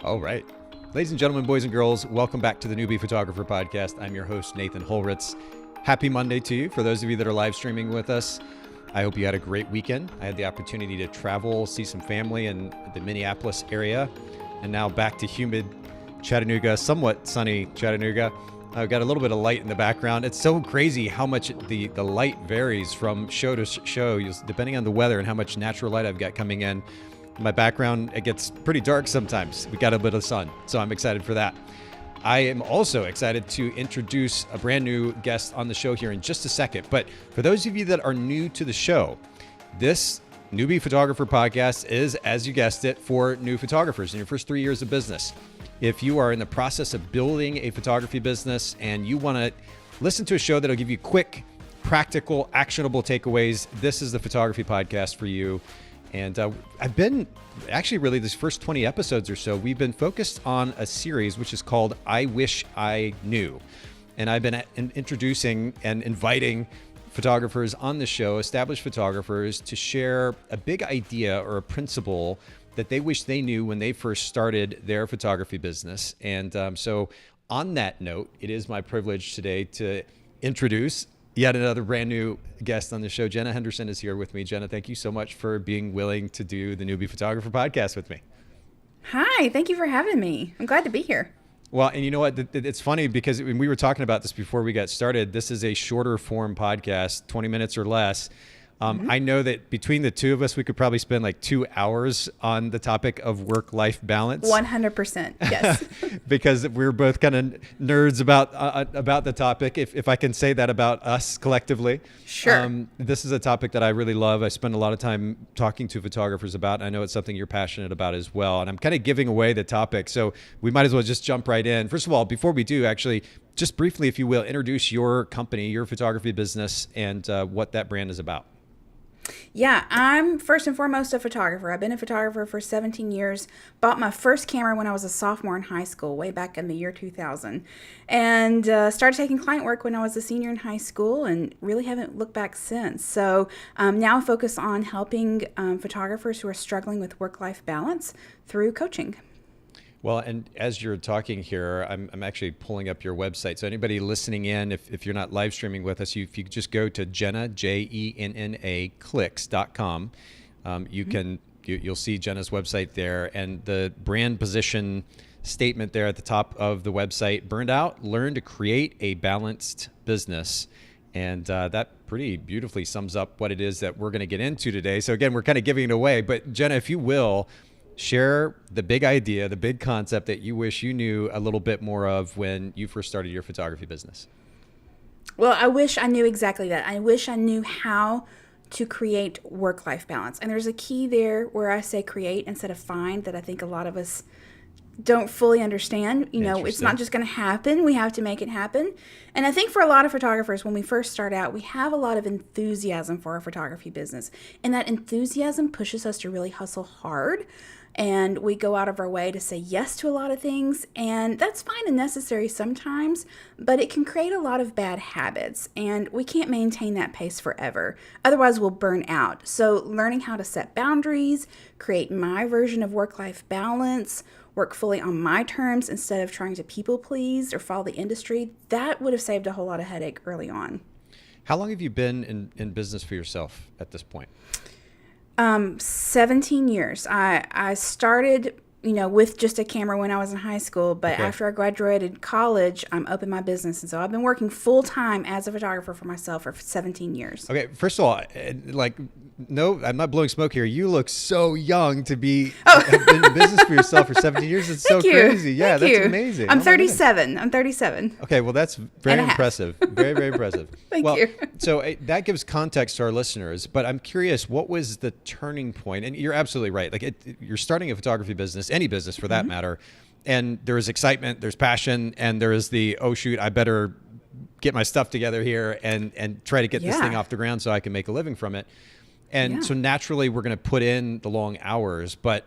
All right. Ladies and gentlemen, boys and girls, welcome back to the Newbie Photographer Podcast. I'm your host, Nathan Holritz. Happy Monday to you. For those of you that are live streaming with us, I hope you had a great weekend. I had the opportunity to travel, see some family in the Minneapolis area, and now back to humid Chattanooga, somewhat sunny Chattanooga. I've got a little bit of light in the background. It's so crazy how much the light varies from show to show, depending on the weather and how much natural light I've got coming in. My background, it gets pretty dark sometimes. We got a bit of sun, so I'm excited for that. I am also excited to introduce a brand new guest on the show here in just a second. But for those of you that are new to the show, this Newbie Photographer Podcast is, as you guessed it, for new photographers in your first 3 years of business. If you are in the process of building a photography business and you want to listen to a show that'll give you quick, practical, actionable takeaways, this is the photography podcast for you. And I've been actually really these first 20 episodes or so, we've been focused on a series which is called I Wish I Knew. And I've been introducing and inviting photographers on the show, established photographers, to share a big idea or a principle that they wish they knew when they first started their photography business. And so on that note, it is my privilege today to introduce yet another brand new guest on the show. Jenna Henderson is here with me. Jenna, thank you so much for being willing to do the Newbie Photographer Podcast with me. Hi, thank you for having me. I'm glad to be here. Well, and you know what? It's funny because when we were talking about this before we got started, this is a shorter form podcast, 20 minutes or less. I know that between the two of us, we could probably spend like 2 hours on the topic of work-life balance. 100%, yes. Because we're both kind of nerds about the topic, if I can say that about us collectively. Sure. This is a topic that I really love. I spend a lot of time talking to photographers about. I know it's something you're passionate about as well. And I'm kind of giving away the topic, so we might as well just jump right in. First of all, before we do, actually, just briefly, if you will, introduce your company, your photography business, and what that brand is about. Yeah, I'm first and foremost a photographer. I've been a photographer for 17 years. Bought my first camera when I was a sophomore in high school, way back in the year 2000. And started taking client work when I was a senior in high school and really haven't looked back since. So now I focus on helping photographers who are struggling with work-life balance through coaching. Well, and as you're talking here, I'm actually pulling up your website. So anybody listening in, if you're not live streaming with us, if you just go to Jenna, Jenna, clicks.com, you'll see Jenna's website there, and the brand position statement there at the top of the website: burned out, learn to create a balanced business. And that pretty beautifully sums up what it is that we're going to get into today. So again, we're kind of giving it away, but Jenna, if you will, share the big idea, the big concept that you wish you knew a little bit more of when you first started your photography business. Well, I wish I knew exactly that. I wish I knew how to create work-life balance. And there's a key there where I say create instead of find that I think a lot of us don't fully understand. You know, it's not just going to happen. We have to make it happen. And I think for a lot of photographers, when we first start out, we have a lot of enthusiasm for our photography business. And that enthusiasm pushes us to really hustle hard. And we go out of our way to say yes to a lot of things, and that's fine and necessary sometimes, but it can create a lot of bad habits, and we can't maintain that pace forever. Otherwise, we'll burn out. So learning how to set boundaries, create my version of work-life balance, work fully on my terms instead of trying to people please or follow the industry, that would have saved a whole lot of headache early on. How long have you been in business for yourself at this point? 17 years. I started, with just a camera when I was in high school, but after I graduated college, I opened my business. And so I've been working full time as a photographer for myself for 17 years. Okay. First of all, no, I'm not blowing smoke here. You look so young to have been in business for yourself for 17 years. It's so crazy. Yeah, that's amazing. I'm 37. I'm 37. Okay, well, that's very impressive. Very, very impressive. Thank you. So that gives context to our listeners, but I'm curious, what was the turning point? And you're absolutely right. You're starting a photography business, any business for that matter, and there is excitement, there's passion, and there is the, oh, shoot, I better get my stuff together here and try to get this thing off the ground so I can make a living from it. And so naturally, we're going to put in the long hours, but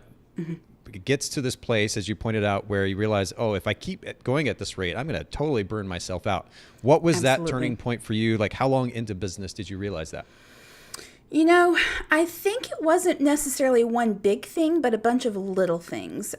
it gets to this place, as you pointed out, where you realize, oh, if I keep going at this rate, I'm going to totally burn myself out. What was that turning point for you? Like, how long into business did you realize that? I think it wasn't necessarily one big thing, but a bunch of little things.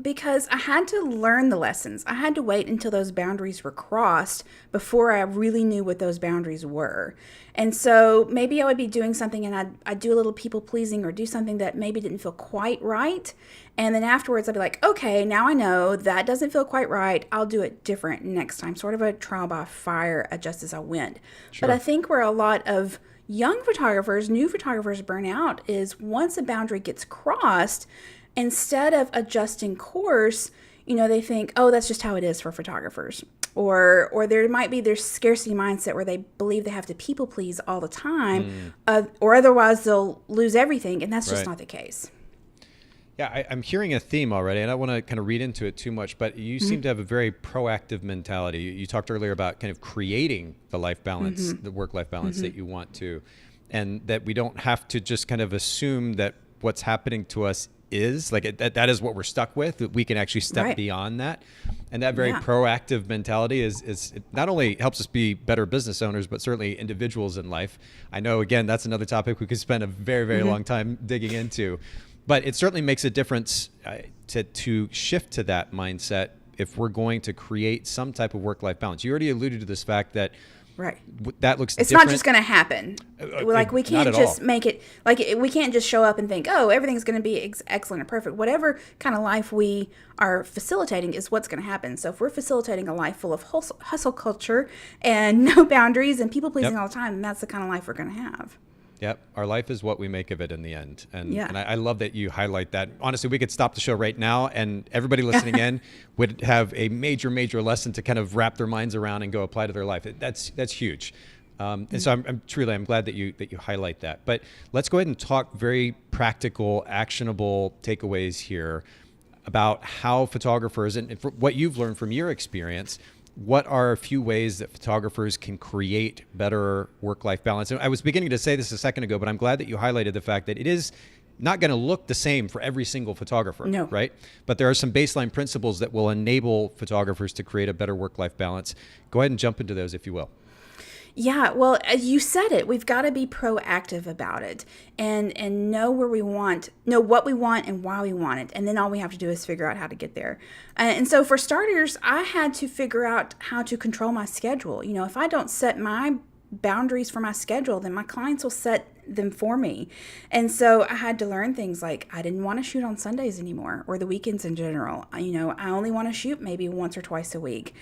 because I had to learn the lessons. I had to wait until those boundaries were crossed before I really knew what those boundaries were. And so maybe I would be doing something and I'd do a little people pleasing or do something that maybe didn't feel quite right. And then afterwards I'd be like, okay, now I know that doesn't feel quite right. I'll do it different next time. Sort of a trial by fire, adjust as I went. Sure. But I think where a lot of young photographers, new photographers burn out is once a boundary gets crossed, instead of adjusting course, they think, oh, that's just how it is for photographers. Or there might be their scarcity mindset where they believe they have to people please all the time, or otherwise they'll lose everything. And that's just not the case. Yeah, I'm hearing a theme already, and I don't want to kind of read into it too much, but you seem to have a very proactive mentality. You talked earlier about kind of creating the life balance, the work-life balance that you want to, and that we don't have to just kind of assume that what's happening to us is like that is what we're stuck with, that we can actually step beyond that. And that very proactive mentality is it not only helps us be better business owners, but certainly individuals in life. I know, again, that's another topic we could spend a very, very long time digging into, but it certainly makes a difference to shift to that mindset if we're going to create some type of work-life balance. You already alluded to this fact that that looks it's different. not just going to happen. Like we can't just make it like we can't just show up and think, oh, everything's going to be excellent or perfect. Whatever kind of life we are facilitating is what's going to happen. So if we're facilitating a life full of hustle culture and no boundaries and people pleasing all the time, then that's the kind of life we're going to have. Yep. Our life is what we make of it in the end. And I love that you highlight that. Honestly, we could stop the show right now and everybody listening in would have a major, major lesson to kind of wrap their minds around and go apply to their life. That's huge. And so I'm glad that you highlight that. But let's go ahead and talk very practical, actionable takeaways here about how photographers, and what you've learned from your experience, what are a few ways that photographers can create better work-life balance? And I was beginning to say this a second ago, but I'm glad that you highlighted the fact that it is not going to look the same for every single photographer, right? But there are some baseline principles that will enable photographers to create a better work-life balance. Go ahead and jump into those if you will. Yeah, well, you said it. We've got to be proactive about it and know what we want and why we want it. And then all we have to do is figure out how to get there. And so for starters, I had to figure out how to control my schedule. If I don't set my boundaries for my schedule, then my clients will set them for me. And so I had to learn things like I didn't want to shoot on Sundays anymore or the weekends in general. I only want to shoot maybe once or twice a week.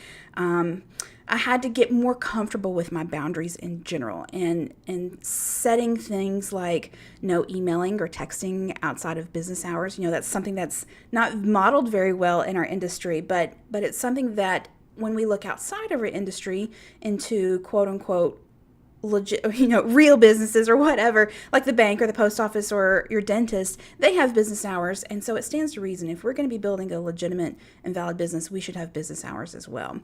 I had to get more comfortable with my boundaries in general and setting things like no emailing or texting outside of business hours. That's something that's not modeled very well in our industry, but it's something that when we look outside of our industry into quote unquote legit, real businesses or whatever, like the bank or the post office or your dentist, they have business hours. And so it stands to reason if we're going to be building a legitimate and valid business, we should have business hours as well.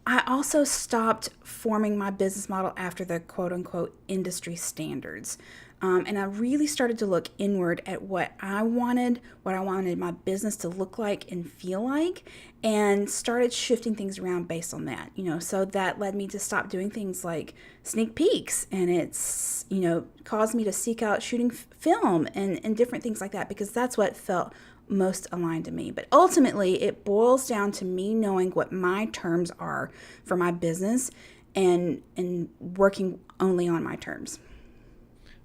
I also stopped forming my business model after the quote-unquote industry standards. And I really started to look inward at what I wanted my business to look like and feel like, and started shifting things around based on that. So that led me to stop doing things like sneak peeks, and it's, caused me to seek out shooting film and different things like that, because that's what felt most aligned to me. But ultimately, it boils down to me knowing what my terms are for my business and working only on my terms.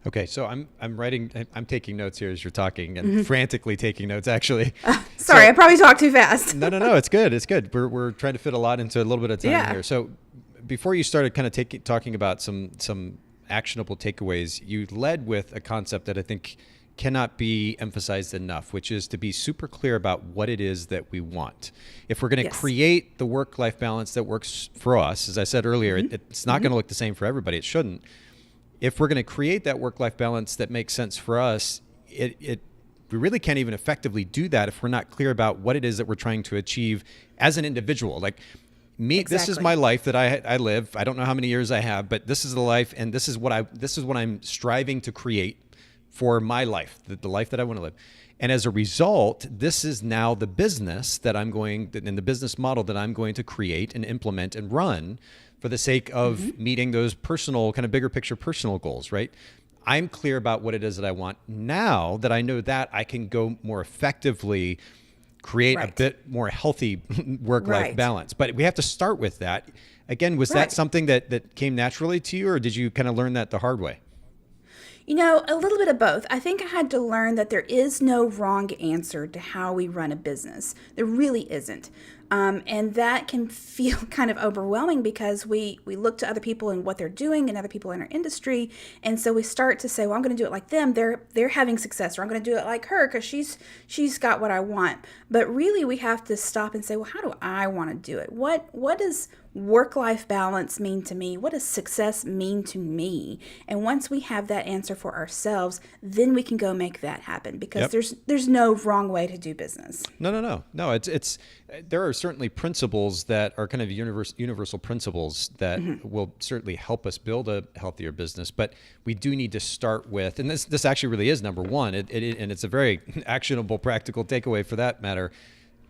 Okay, so I'm taking notes here as you're talking, and frantically taking notes actually. Sorry, I probably talked too fast. No, it's good. It's good. We're trying to fit a lot into a little bit of time here. So before you started kind of talking about some actionable takeaways, you led with a concept that I think cannot be emphasized enough, which is to be super clear about what it is that we want. If we're going to create the work-life balance that works for us, as I said earlier, it's not going to look the same for everybody. It shouldn't. If we're going to create that work-life balance that makes sense for us, we really can't even effectively do that if we're not clear about what it is that we're trying to achieve as an individual. Like me, This is my life that I live. I don't know how many years I have, but this is the life, and this is what I'm striving to create for my life, the life that I want to live. And as a result, this is now the business that and the business model that I'm going to create and implement and run for the sake of meeting those personal, kind of bigger picture personal goals, right? I'm clear about what it is that I want. Now that I know that, I can go more effectively create a Right. bit more healthy work-life Right. balance. But we have to start with that. Again, was that Right. something that came naturally to you, or did you kind of learn that the hard way? A little bit of both. I think I had to learn that there is no wrong answer to how we run a business. There really isn't. And that can feel kind of overwhelming because we look to other people and what they're doing and other people in our industry. And so we start to say, well, I'm going to do it like them. They're having success, or I'm going to do it like her because she's got what I want. But really we have to stop and say, well, how do I want to do it? What does work-life balance mean to me? What does success mean to me? And once we have that answer for ourselves, then we can go make that happen, because Yep. there's no wrong way to do business. No. It's there are certainly principles that are kind of universal principles that will certainly help us build a healthier business. But we do need to start with, and this actually really is number one. And it's a very actionable, practical takeaway for that matter.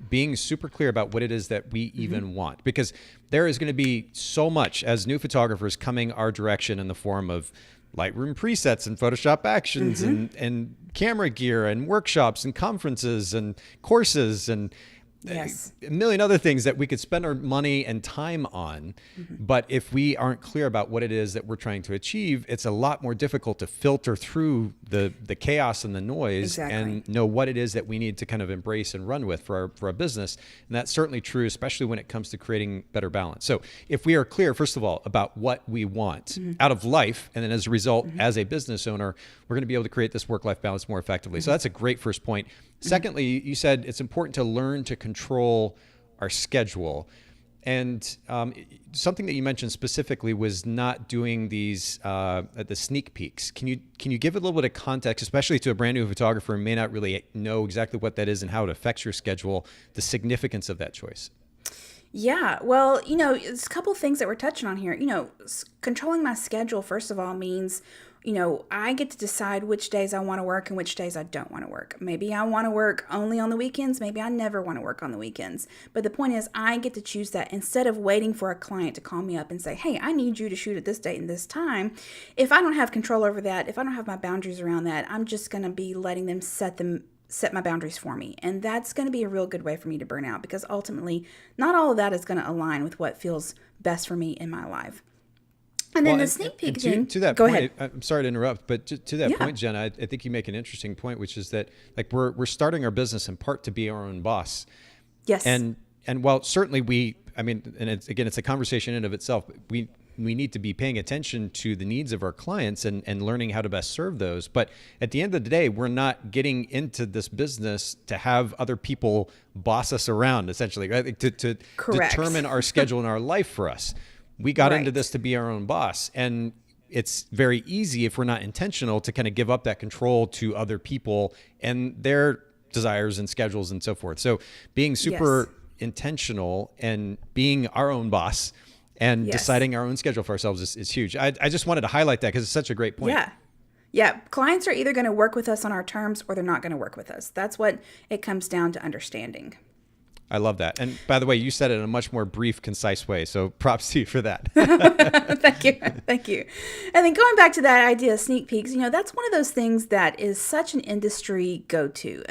Being super clear about what it is that we even want, because there is going to be so much as new photographers coming our direction in the form of Lightroom presets and Photoshop actions and camera gear and workshops and conferences and courses and Yes. a million other things that we could spend our money and time on. But if we aren't clear about what it is that we're trying to achieve, it's a lot more difficult to filter through the chaos and the noise and know what it is that we need to kind of embrace and run with for our business. And that's certainly true, especially when it comes to creating better balance. So if we are clear, first of all, about what we want out of life, and then as a result, as a business owner, we're going to be able to create this work-life balance more effectively. So that's a great first point. Secondly, you said it's important to learn to control our schedule. And something that you mentioned specifically was not doing these the sneak peeks. Can you give a little bit of context, especially to a brand new photographer who may not really know exactly what that is and how it affects your schedule, the significance of that choice? Yeah, well, it's a couple of things that we're touching on here. Controlling my schedule, first of all, means, I get to decide which days I want to work and which days I don't want to work. Maybe I want to work only on the weekends. Maybe I never want to work on the weekends. But the point is, I get to choose that instead of waiting for a client to call me up and say, hey, I need you to shoot at this date and this time. If I don't have control over that, if I don't have my boundaries around that, I'm just going to be letting them set my boundaries for me. And that's going to be a real good way for me to burn out, because ultimately not all of that is going to align with what feels best for me in my life. And then the sneak peek thing. To that go point, ahead. I'm sorry to interrupt, but to that point, Jenna, I think you make an interesting point, which is that like we're starting our business in part to be our own boss. Yes. And while certainly it's a conversation in and of itself, but we need to be paying attention to the needs of our clients and learning how to best serve those. But at the end of the day, we're not getting into this business to have other people boss us around, essentially, right? To Correct. determine our schedule and our life for us. We got into this to be our own boss. And it's very easy, if we're not intentional, to kind of give up that control to other people and their desires and schedules and so forth. So being super intentional and being our own boss and deciding our own schedule for ourselves is huge. I just wanted to highlight that because it's such a great point. Yeah. Clients are either going to work with us on our terms or they're not going to work with us. That's what it comes down to understanding. I love that. And by the way, you said it in a much more brief, concise way. So props to you for that. Thank you. And then going back to that idea of sneak peeks, that's one of those things that is such an industry go-to.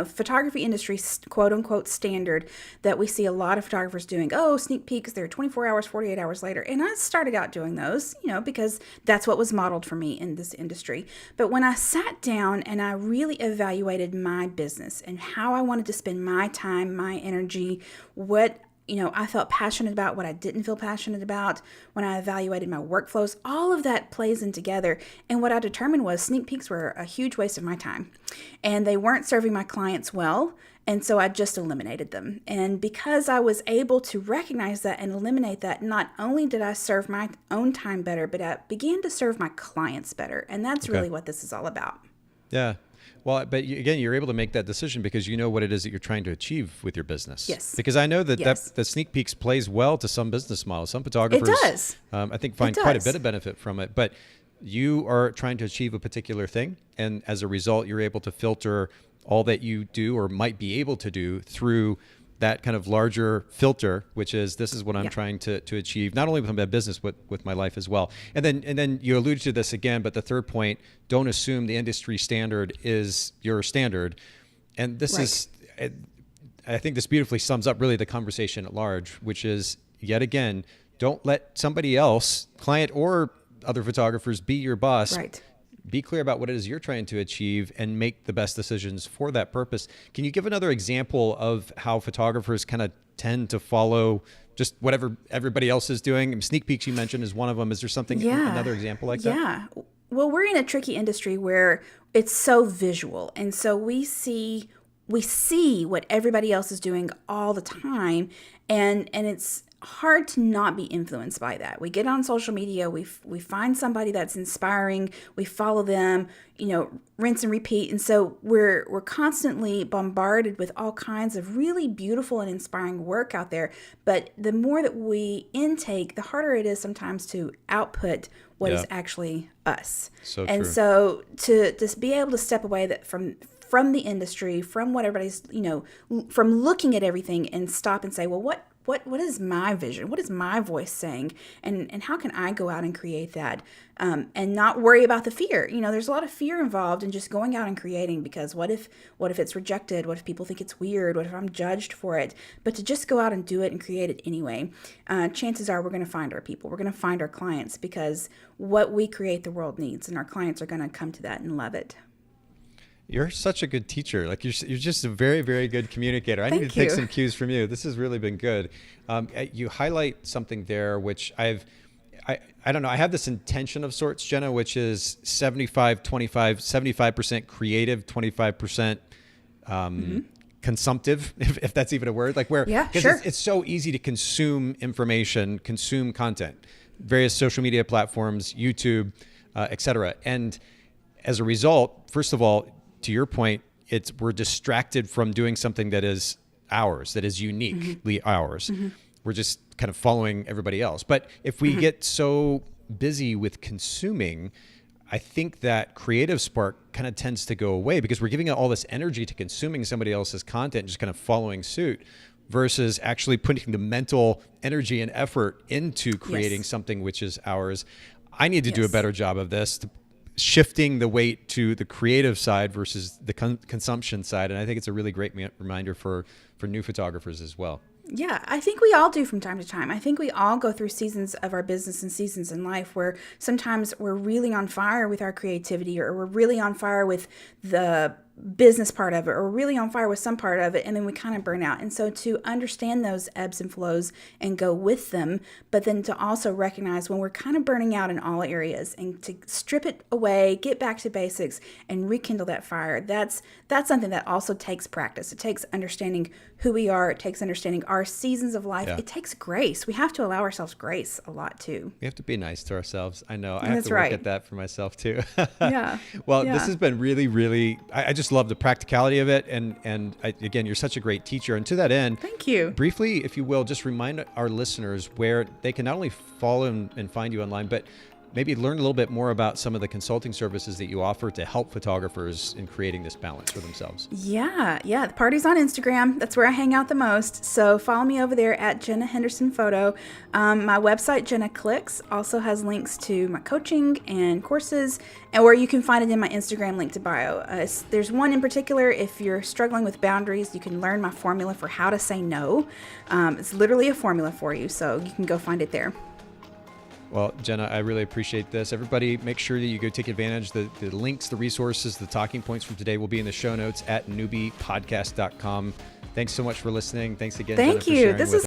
Photography industry, quote unquote, standard that we see a lot of photographers doing. Oh, sneak peeks, they're 24 hours, 48 hours later. And I started out doing those, because that's what was modeled for me in this industry. But when I sat down and I really evaluated my business and how I wanted to spend my time, my energy, what I felt passionate about, what I didn't feel passionate about, when I evaluated my workflows, all of that plays in together. And what I determined was sneak peeks were a huge waste of my time and they weren't serving my clients well. And so I just eliminated them. And because I was able to recognize that and eliminate that, not only did I serve my own time better, but I began to serve my clients better. And that's really what this is all about. Yeah. Well, but again, you're able to make that decision because you know what it is that you're trying to achieve with your business. Yes. Because I know that that sneak peeks plays well to some business models. Some photographers, it does. I think, find quite a bit of benefit from it. But you are trying to achieve a particular thing, and as a result, you're able to filter all that you do or might be able to do through that kind of larger filter, which is this is what I'm trying to achieve, not only with my business, but with my life as well. And then you alluded to this again, but the third point, don't assume the industry standard is your standard. And this is, I think this beautifully sums up really the conversation at large, which is, yet again, don't let somebody else, client or other photographers, be your boss. Right. Be clear about what it is you're trying to achieve and make the best decisions for that purpose. Can you give another example of how photographers kind of tend to follow just whatever everybody else is doing? Sneak peeks you mentioned is one of them. Is there something, another example like that? Yeah. Well, we're in a tricky industry where it's so visual. And so we see what everybody else is doing all the time. And it's hard to not be influenced by that. We get on social media, we find somebody that's inspiring, we follow them, rinse and repeat. And so we're constantly bombarded with all kinds of really beautiful and inspiring work out there. But the more that we intake, the harder it is sometimes to output what is actually us. So and true. so to just be able to step away from the industry, from what everybody's, from looking at everything and stop and say, well, what is my vision? What is my voice saying? And how can I go out and create that? And not worry about the fear. There's a lot of fear involved in just going out and creating, because what if it's rejected? What if people think it's weird? What if I'm judged for it? But to just go out and do it and create it anyway, chances are we're going to find our people. We're going to find our clients, because what we create, the world needs, and our clients are going to come to that and love it. You're such a good teacher. Like you're just a very, very good communicator. I need to take some cues from you. This has really been good. You highlight something there, which I don't know. I have this intention of sorts, Jenna, which is 75% creative, 25% consumptive, if that's even a word. Like it's so easy to consume information, consume content, various social media platforms, YouTube, et cetera. And as a result, first of all, to your point, we're distracted from doing something that is ours, that is uniquely ours. We're just kind of following everybody else. But if we get so busy with consuming, I think that creative spark kind of tends to go away, because we're giving all this energy to consuming somebody else's content and just kind of following suit, versus actually putting the mental energy and effort into creating something which is ours. I need to do a better job of this, shifting the weight to the creative side versus the consumption side. And I think it's a really great reminder for new photographers as well. Yeah, I think we all do from time to time. I think we all go through seasons of our business and seasons in life where sometimes we're really on fire with our creativity, or we're really on fire with the business part of it, or really on fire with some part of it, and then we kind of burn out. And so to understand those ebbs and flows and go with them, but then to also recognize when we're kind of burning out in all areas, and to strip it away, get back to basics, and rekindle that fire. That's something that also takes practice. It takes understanding who we are. It takes understanding our seasons of life. It takes grace. We have to allow ourselves grace a lot too. We have to be nice to ourselves. I know. I have to work at that for myself too. This has been really, really, I just love the practicality of it. And again, you're such a great teacher. And to that end, thank you. Briefly, if you will, just remind our listeners where they can not only follow and find you online, but maybe learn a little bit more about some of the consulting services that you offer to help photographers in creating this balance for themselves. Yeah. The party's on Instagram. That's where I hang out the most. So follow me over there at Jenna Henderson Photo. My website, Jenna Clicks, also has links to my coaching and courses, and where you can find it in my Instagram link to bio. There's one in particular. If you're struggling with boundaries, you can learn my formula for how to say no. It's literally a formula for you, so you can go find it there. Well, Jenna, I really appreciate this. Everybody, make sure that you go take advantage. The links, the resources, the talking points from today will be in the show notes at newbiepodcast.com. Thanks so much for listening. Thanks again, Jenna, for sharing with us.